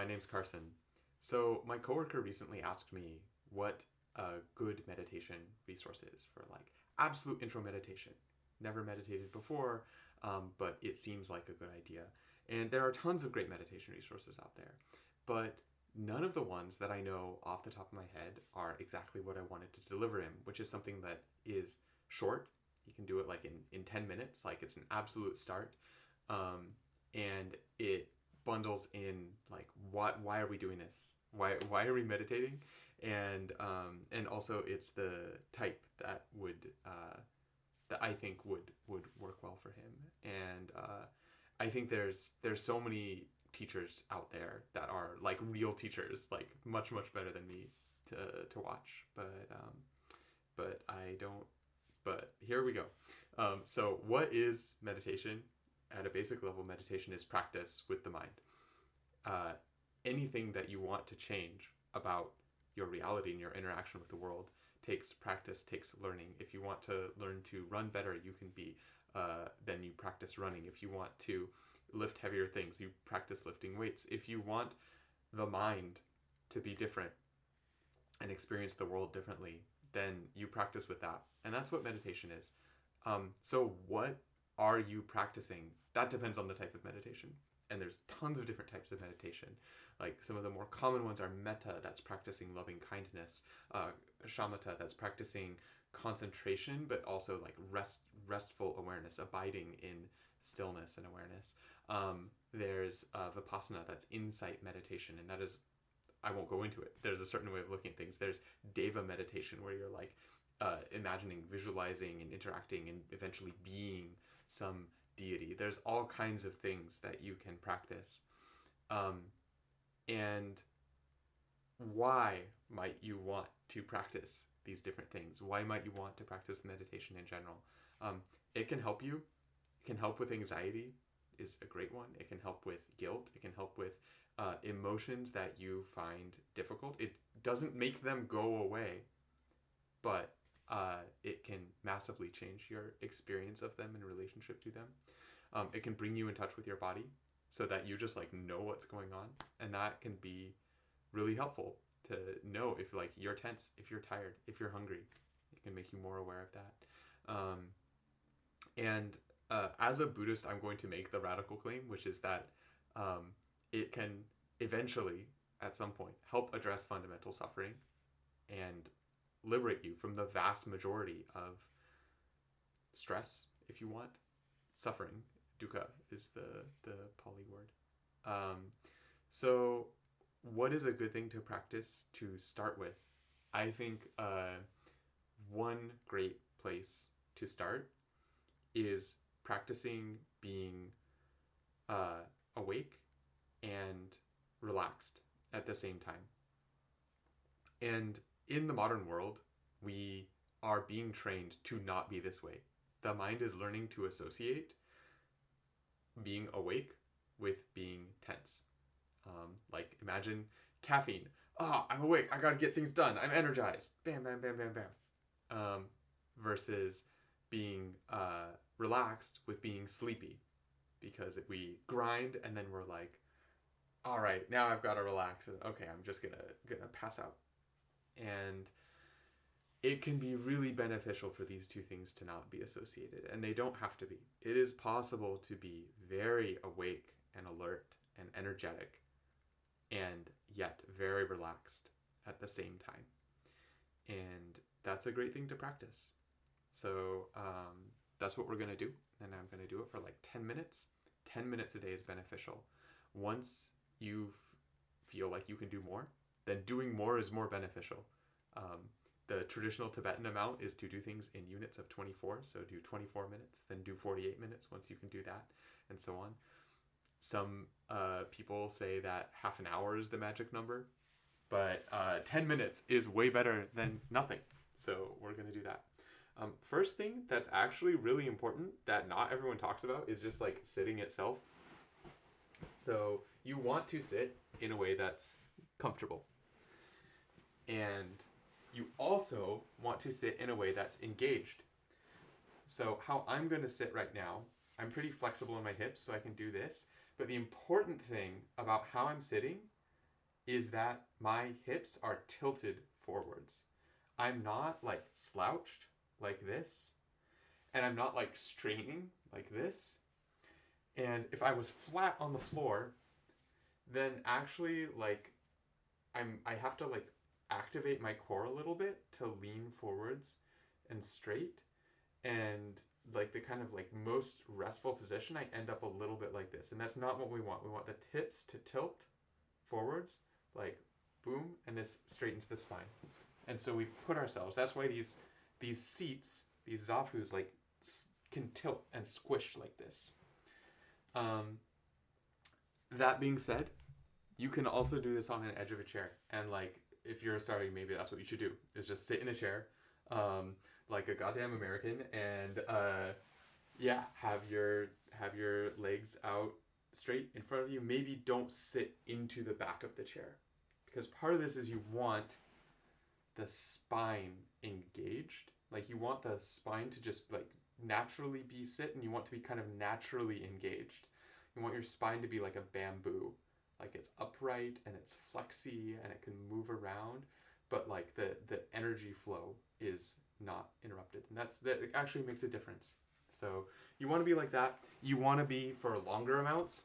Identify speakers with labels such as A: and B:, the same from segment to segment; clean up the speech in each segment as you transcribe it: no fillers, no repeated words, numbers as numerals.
A: My name's Carson. So my coworker recently asked me what a good meditation resource is for like absolute intro meditation. Never meditated before, but it seems like a good idea. And there are tons of great meditation resources out there, but none of the ones that I know off the top of my head are exactly what I wanted to deliver him, which is something that is short. You can do it like in 10 minutes, like it's an absolute start. Um, and it bundles in like why are we doing this? Why are we meditating? And also it's the type that I think would work well for him. And I think there's so many teachers out there that are like real teachers, like much better than me to watch. But I don't. But here we go. So what is meditation? At a basic level, meditation is practice with the mind. uh, Anything that you want to change about your reality and your interaction with the world takes practice, takes learning. If you want to learn to run better, you can be, then you practice running. If you want to lift heavier things, you practice lifting weights. If you want the mind to be different and experience the world differently, then you practice with that. And that's what meditation is. So, what are you practicing? That depends on the type of meditation. And there's tons of different types of meditation. Like some of the more common ones are metta, that's practicing loving kindness, shamatha, that's practicing concentration, but also like restful awareness, abiding in stillness and awareness. There's vipassana, that's insight meditation, and that is, I won't go into it. There's a certain way of looking at things. There's deva meditation, where you're like imagining, visualizing, and interacting, and eventually being some deity. There's all kinds of things that you can practice. Um, and why might you want to practice these different things? Why might you want to practice meditation in general? It can help you. It can help with anxiety, is a great one. It can help with guilt. It can help with emotions that you find difficult. It doesn't make them go away, but it can massively change your experience of them in relationship to them. It can bring you in touch with your body so that you just like know what's going on, and that can be really helpful to know if like you're tense, if you're tired, if you're hungry. It can make you more aware of that. Um, and as a Buddhist, I'm going to make the radical claim, which is that um, it can eventually, at some point, help address fundamental suffering and liberate you from the vast majority of stress, if you want. Suffering, dukkha, is the Pali word. Um, so, what is a good thing to practice to start with? I think one great place to start is practicing being awake and relaxed at the same time. And in the modern world, we are being trained to not be this way. The mind is learning to associate being awake with being tense. Like imagine caffeine. Oh, I'm awake. I gotta get things done. I'm energized. Bam, bam, bam, bam, bam. Um, Versus being relaxed with being sleepy, because if we grind and then we're like, all right, now I've got to relax, and okay, I'm just gonna pass out. And it can be really beneficial for these two things to not be associated, and they don't have to be. It is possible to be very awake and alert and energetic and yet very relaxed at the same time. And that's a great thing to practice. So that's what we're going to do. And I'm going to do it for like 10 minutes. 10 minutes a day is beneficial. Once you feel like you can do more, then doing more is more beneficial. Um, the traditional Tibetan amount is to do things in units of 24. So do 24 minutes, then do 48 minutes once you can do that, and so on. Some people say that half an hour is the magic number, but 10 minutes is way better than nothing. So we're going to do that. First thing that's actually really important that not everyone talks about is just like sitting itself. So you want to sit in a way that's comfortable. And you also want to sit in a way that's engaged. So how I'm going to sit right now, I'm pretty flexible in my hips, so I can do this. But the important thing about how I'm sitting is that my hips are tilted forwards. I'm not like slouched like this, and I'm not like straining like this. And if I was flat on the floor, then actually like I have to like activate my core a little bit to lean forwards and straight, and like the kind of like most restful position I end up a little bit like this, and that's not what we want. We want the tips to tilt forwards, like boom, and this straightens the spine. And so we put ourselves, that's why these seats, these zafus, like can tilt and squish like this. um, that being said, you can also do this on an edge of a chair, and like if you're starting, maybe that's what you should do, is just sit in a chair, um, like a goddamn American, and yeah, have your legs out straight in front of you. Maybe don't sit into the back of the chair, because part of this is you want the spine engaged. Like you want the spine to just like naturally be sit, and you want to be kind of naturally engaged. You want your spine to be like a bamboo, like it's upright and it's flexy and it can move around, but like the energy flow is not interrupted, and that it actually makes a difference. So you want to be like that. You want to be, for longer amounts,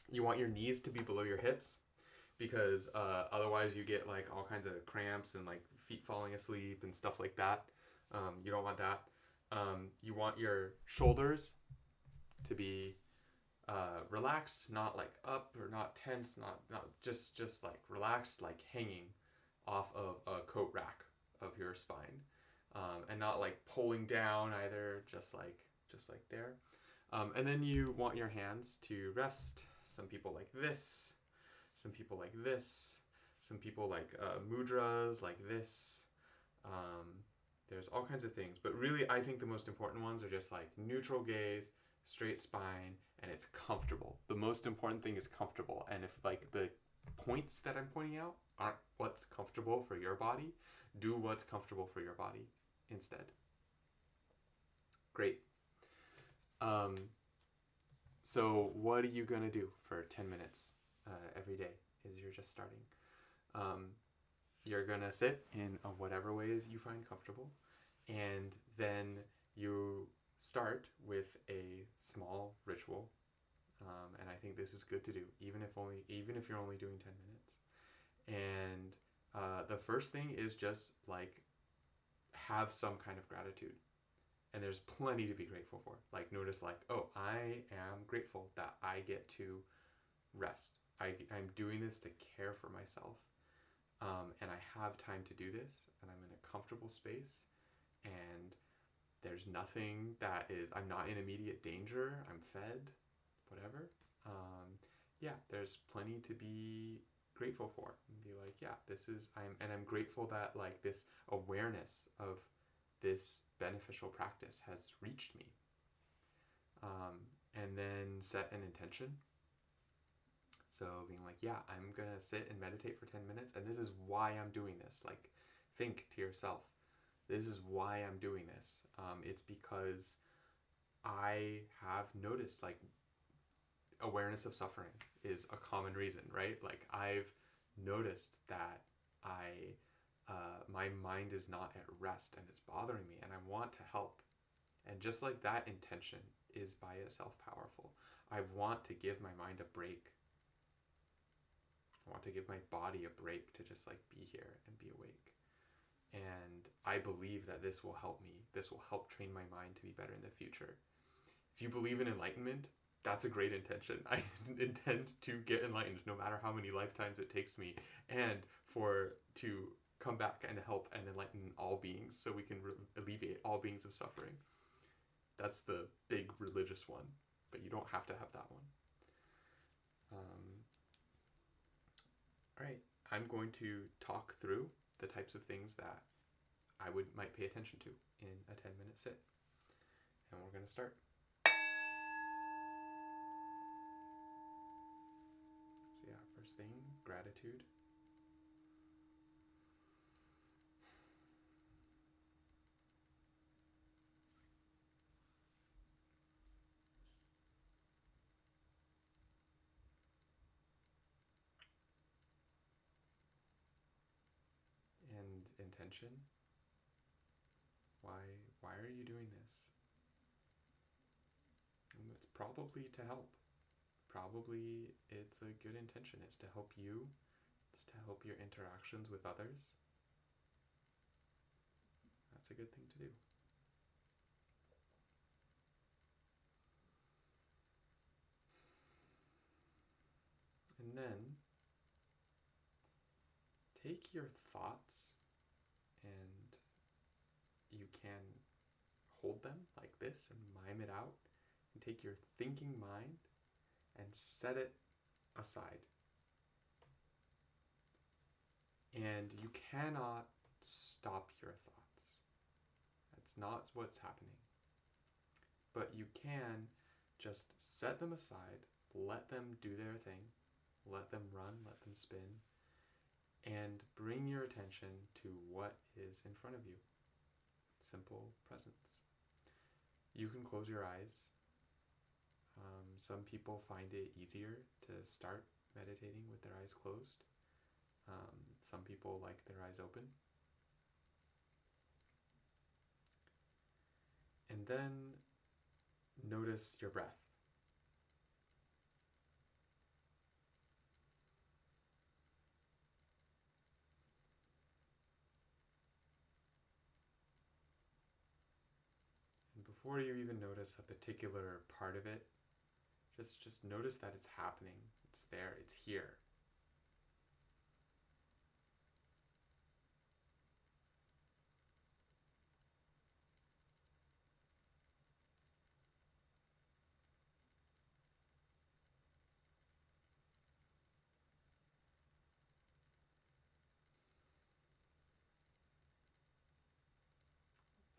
A: you want your knees to be below your hips, because otherwise you get like all kinds of cramps and like feet falling asleep and stuff like that. You don't want that. You want your shoulders to be relaxed, not like up or not tense, not just like relaxed, like hanging off of a coat rack of your spine, and not like pulling down either, just like there. And then you want your hands to rest. Some people like this. Some people like this. Some people like mudras like this. Um, there's all kinds of things, but really, I think the most important ones are just like neutral gaze, straight spine, and it's comfortable. The most important thing is comfortable. And if like the points that I'm pointing out aren't what's comfortable for your body, do what's comfortable for your body instead. Great. Um, so what are you gonna do for 10 minutes every day? Is you're just starting. Um, you're gonna sit in whatever ways you find comfortable, and then you start with a small ritual. And I think this is good to do, even if you're only doing 10 minutes. And the first thing is just like have some kind of gratitude, and there's plenty to be grateful for. Like notice like, oh, I am grateful that I get to rest. I'm doing this to care for myself, and I have time to do this, and I'm in a comfortable space, and there's nothing that is, I'm not in immediate danger, I'm fed, whatever. Yeah, there's plenty to be grateful for, and be like, yeah, this is, I'm grateful that like this awareness of this beneficial practice has reached me. And then set an intention. So being like, yeah, I'm gonna sit and meditate for 10 minutes, and this is why I'm doing this. Like, think to yourself, this is why I'm doing this. It's because I have noticed like awareness of suffering is a common reason, right? Like I've noticed that my mind is not at rest and it's bothering me, and I want to help. And just like that intention is by itself powerful. I want to give my mind a break. I want to give my body a break to just like be here and be awake. And I believe that this will help me. This will help train my mind to be better in the future. If you believe in enlightenment, that's a great intention. I intend to get enlightened no matter how many lifetimes it takes me, and to come back and help and enlighten all beings so we can alleviate all beings of suffering. That's the big religious one, but you don't have to have that one. All right, I'm going to talk through the types of things that I might pay attention to in a 10-minute sit, and we're going to start. So yeah, first thing, gratitude. intention? Why why are you doing this? And it's probably to help. Probably it's a good intention. It's to help you. It's to help your interactions with others. That's a good thing to do. And then take your thoughts and you can hold them like this and mime it out. And take your thinking mind and set it aside. And you cannot stop your thoughts. That's not what's happening. But you can just set them aside, let them do their thing, let them run, let them spin, and bring your attention to what is in front of you. Simple presence. You can close your eyes. Some people find it easier to start meditating with their eyes closed. Some people like their eyes open. And then notice your breath. And before you even notice a particular part of it, just notice that it's happening. It's there. It's here.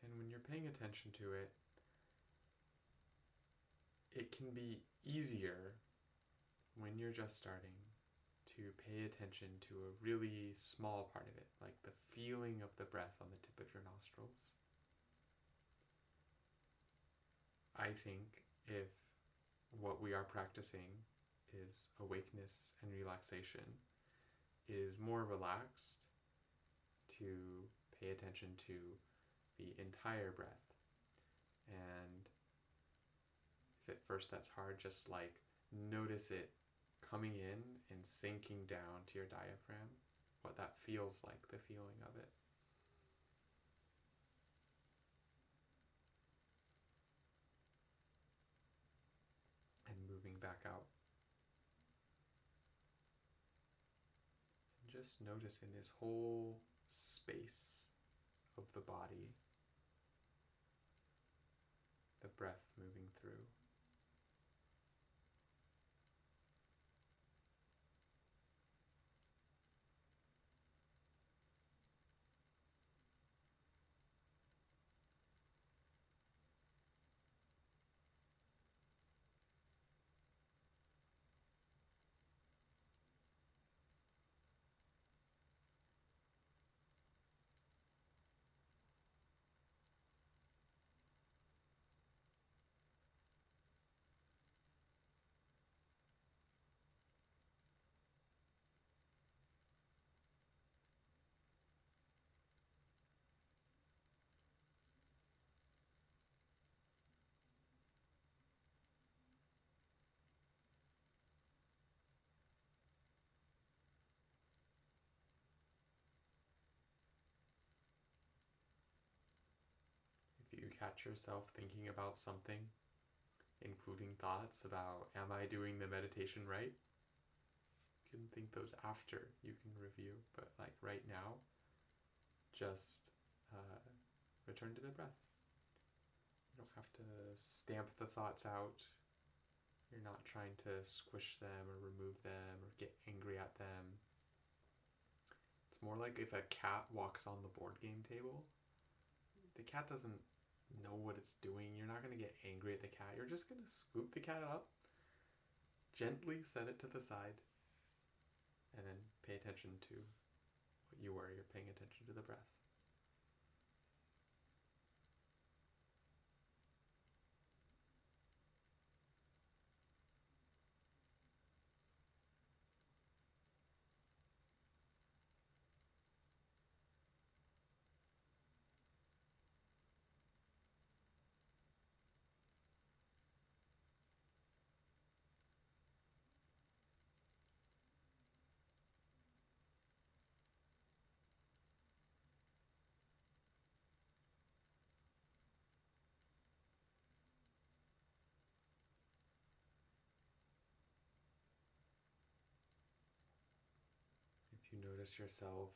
A: And when you're paying attention to it, it can be easier when you're just starting to pay attention to a really small part of it, like the feeling of the breath on the tip of your nostrils. I think if what we are practicing is awakeness and relaxation, it is more relaxed to pay attention to the entire breath. And if at first that's hard, just like notice it coming in and sinking down to your diaphragm, what that feels like, the feeling of it. And moving back out. And just notice in this whole space of the body, the breath moving through. If you catch yourself thinking about something, including thoughts about, am I doing the meditation right? You can think those after you can review, but like right now, just return to the breath. You don't have to stamp the thoughts out. You're not trying to squish them or remove them or get angry at them. It's more like if a cat walks on the board game table, the cat doesn't know what it's doing. You're not going to get angry at the cat. You're just going to scoop the cat up, gently set it to the side, and then pay attention to what you were. You're paying attention to the breath. notice yourself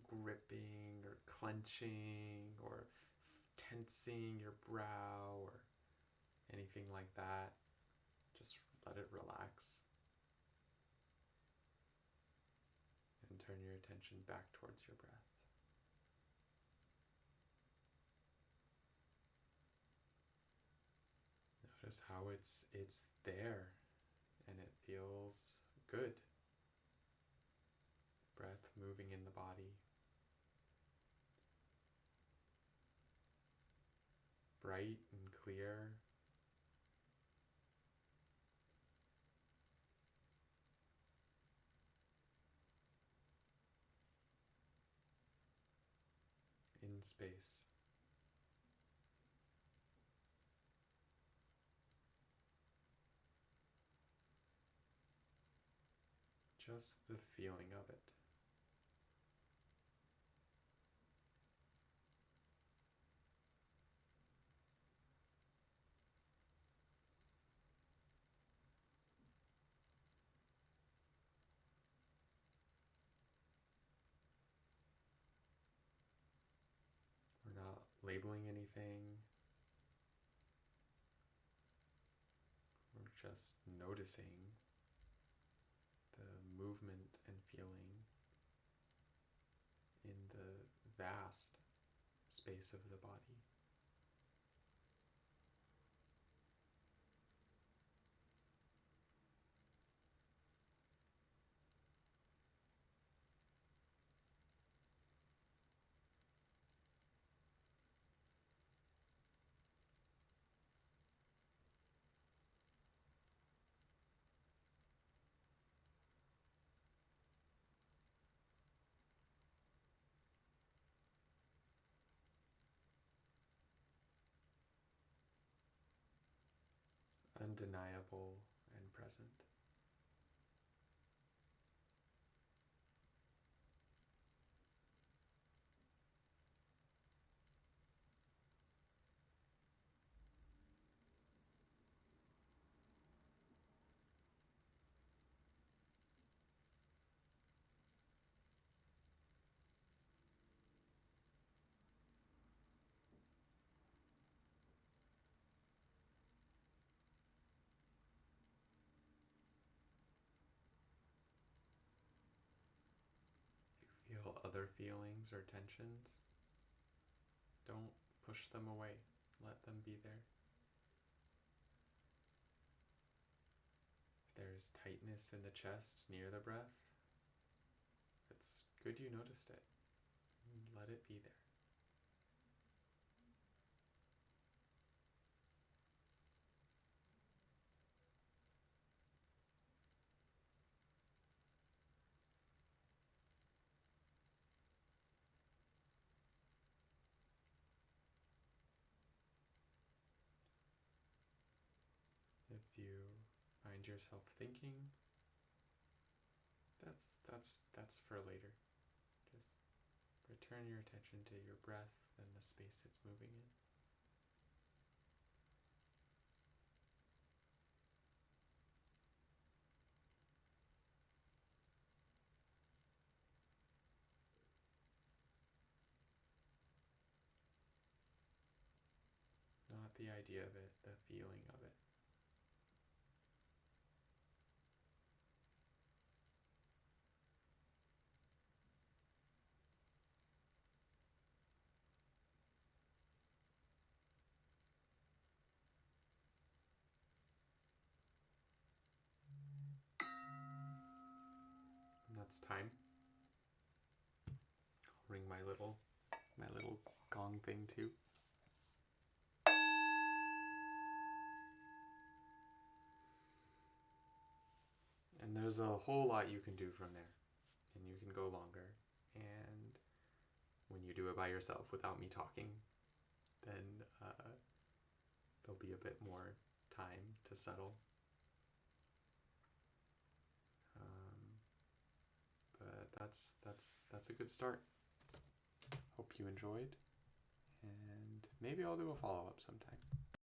A: gripping or clenching or tensing your brow or anything like that. Just let it relax and turn your attention back towards your breath. Notice how it's there and it feels good. Breath moving in the body. Bright and clear. In space. Just the feeling of it. We're not labeling anything. We're just noticing the movement and feeling in the vast space of the body. Undeniable and present. If you feel other feelings or tensions, don't push them away. Let them be there. If there's tightness in the chest near the breath, it's good you noticed it. Let it be there. If you find yourself thinking, that's for later. Just return your attention to your breath and the space it's moving in. Not the idea of it, the feeling of it. And that's time. I'll ring my little gong thing too. And there's a whole lot you can do from there. And you can go longer. And when you do it by yourself without me talking, then there'll be a bit more time to settle. But that's a good start. Hope you enjoyed, and maybe I'll do a follow-up sometime.